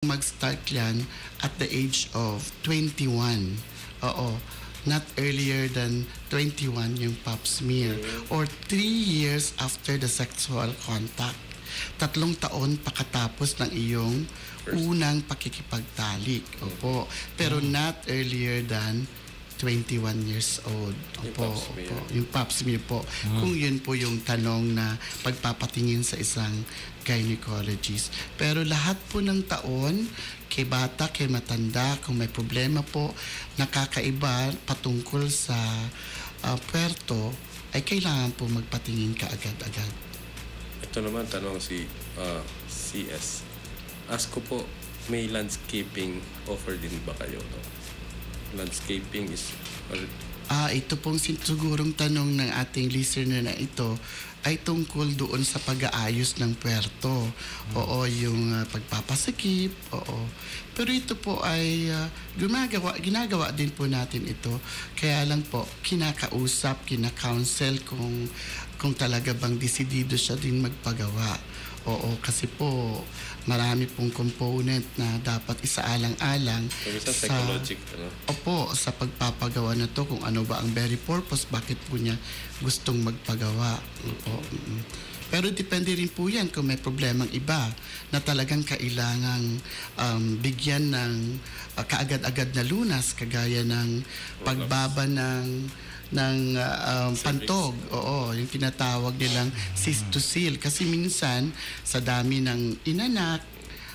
mag-start yan at the age of 21. Oo. Not earlier than 21 yung pap smear. Or 3 years after the sexual contact. 3 taon pakatapos ng iyong unang pakikipagtalik. Opo. Pero not earlier than 21 years old. Opo, opo. Yung pap smear po. Kung yun po yung tanong na pagpapatingin sa isang gynecologist. Pero lahat po ng taon, kay bata, kay matanda, kung may problema po, nakakaiba patungkol sa puerto, ay kailangan po magpatingin ka agad-agad. Ito naman, tanong si CS. Ask ko po, may landscaping offer din ba kayo? No? Landscaping is... ito pong sigurong tanong ng ating listener na ito ay tungkol doon sa pag-aayos ng puerto. Oo, yung pagpapasikip, oo. Pero ito po ay ginagawa din po natin ito. Kaya lang po, kinakausap, kinakounsel kung talaga bang desidido siya din magpagawa. Oo, kasi po marami pong component na dapat isaalang-alang sa pagpapagawa na to, kung ano ba ang very purpose, bakit po niya gustong magpagawa. Opo. Pero depende rin po yan kung may problemang iba na talagang kailangang bigyan ng kaagad-agad na lunas, kagaya ng pagbaba ng pantog. Oo, yung tinatawag nilang cyst to seal. Kasi minsan, sa dami ng inanak,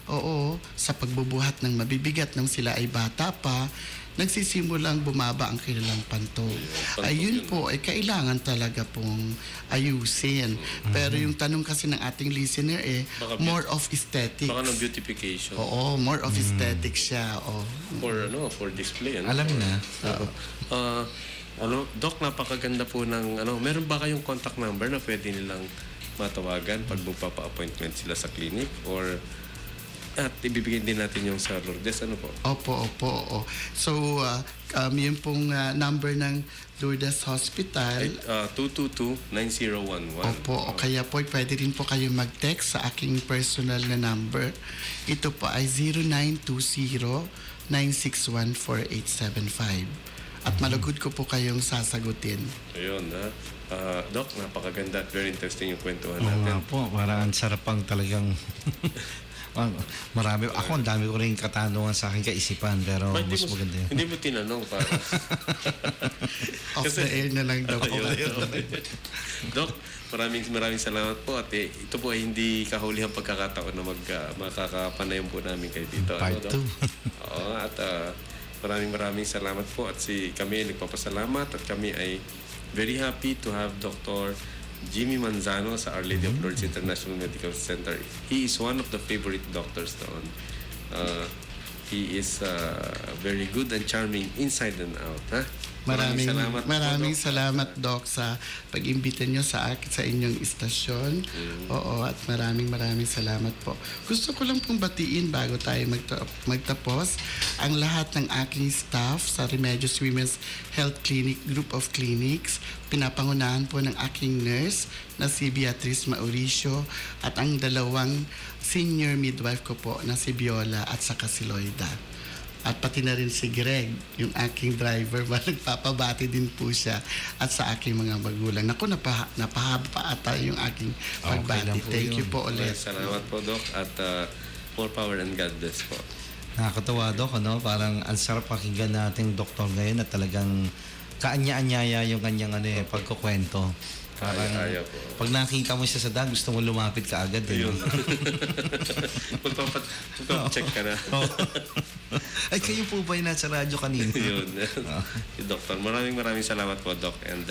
oo, sa pagbubuhat ng mabibigat nang sila ay bata pa, nagsisimulang bumaba ang kanilang pantog. Ayun po, ay kailangan talaga pong ayusin. Pero yung tanong kasi ng ating listener more of aesthetics. Baka ng beautification. Oo, more of aesthetics siya. Oh. For display. Alam na. Doc, napakaganda po ng meron ba kayong contact number na pwede nilang matawagan pag magpapa-appointment sila sa clinic, or at ibibigay din natin yung sa Lourdes, po? Opo. So, yun pong number ng Lourdes Hospital. 222-9011. Opo, o kaya po pwede rin po kayo mag-text sa aking personal na number. Ito po ay 0920-961-4875. At malugod ko po kayong sasagutin. Ayun, Doc, napakaganda at very interesting yung kwentuhan natin. Po, parang sarap pang talagang... marami. Ako, ang dami ko rin katanungan sa aking kaisipan, pero mas maganda yun. Hindi mo tinanong para... Off the air na lang daw po. Doc, maraming salamat po, at ito po ay hindi kahulihang pagkakataon na makakapanayon po namin kayo dito. Part 2. Oo, at maraming salamat po, at kami ay nagpapasalamat, at kami ay very happy to have Dr. Jimmy Manzano sa Our Lady of Lourdes International Medical Center. He is one of the favorite doctors doon. He is very good and charming inside and out. Maraming salamat, Doc, sa pag-imbita nyo sa inyong istasyon. Oo, at maraming salamat po. Gusto ko lang pong batiin bago tayo magtapos ang lahat ng aking staff sa Remedios Women's Health Clinic Group of Clinics. Pinapangunahan po ng aking nurse na si Beatrice Mauricio at ang dalawang senior midwife ko po na si Viola at saka si Loida. At pati na rin si Greg, yung aking driver, nagpapabati din po siya at sa aking mga magulang. Naku, napahaba pa ata yung aking pagbati. Thank you po ulit. Salamat po, Doc, at more power and God bless po. Nakakatawa, Doc, parang ang sarap pakinggan nating doktor ngayon at talagang kaanya-anyaya yung kanyang pagkukwento. Parang pag nakita mo siya sa daan, gusto mo lumapit ka agad. Ayun. Magpapacheck ka na. Ay, kayo po ba yung nasa radyo kanina? Yun. Doctor, maraming salamat po, Doc, and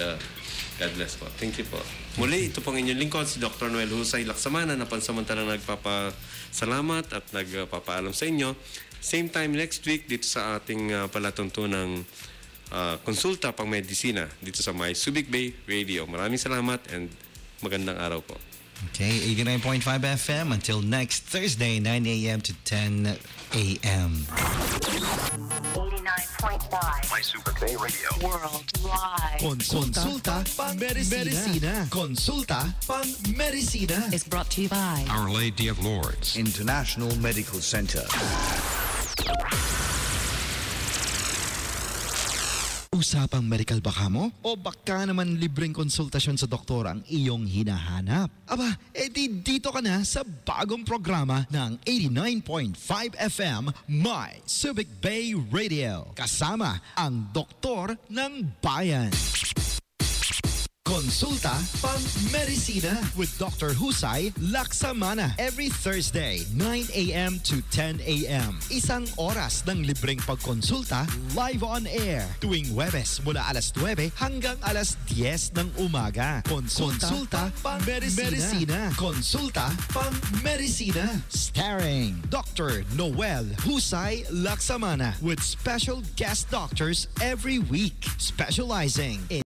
God bless po. Thank you po. Muli, ito pong inyong lingkod, si Dr. Noel Husay Laksamana, na pansamantalang nagpapasalamat at nagpapaalam sa inyo. Same time next week dito sa ating palatuntunang konsulta pang medisina dito sa My Subic Bay Radio. Maraming salamat and magandang araw po. Okay, 89.5 FM until next Thursday, 9 a.m. to 10 a.m. 89.5 My Super Bay Radio. Worldwide. Consulta pang medicina. Consulta pang medicina. Is brought to you by Our Lady of Lourdes International Medical Center. Usapang medical ba ka mo? O baka naman libreng konsultasyon sa doktor ang iyong hinahanap? Aba, dito ka na sa bagong programa ng 89.5 FM My Subic Bay Radio. Kasama ang doktor ng bayan. Konsulta pang medisina with Dr. Husay Laksamana every Thursday, 9 a.m. to 10 a.m. Isang oras ng libreng pagkonsulta live on air tuwing Huwebes mula alas 9 hanggang alas 10 ng umaga. Konsulta pang medisina. Konsulta pang medisina. Starring Dr. Noel Husay Laksamana with special guest doctors every week specializing in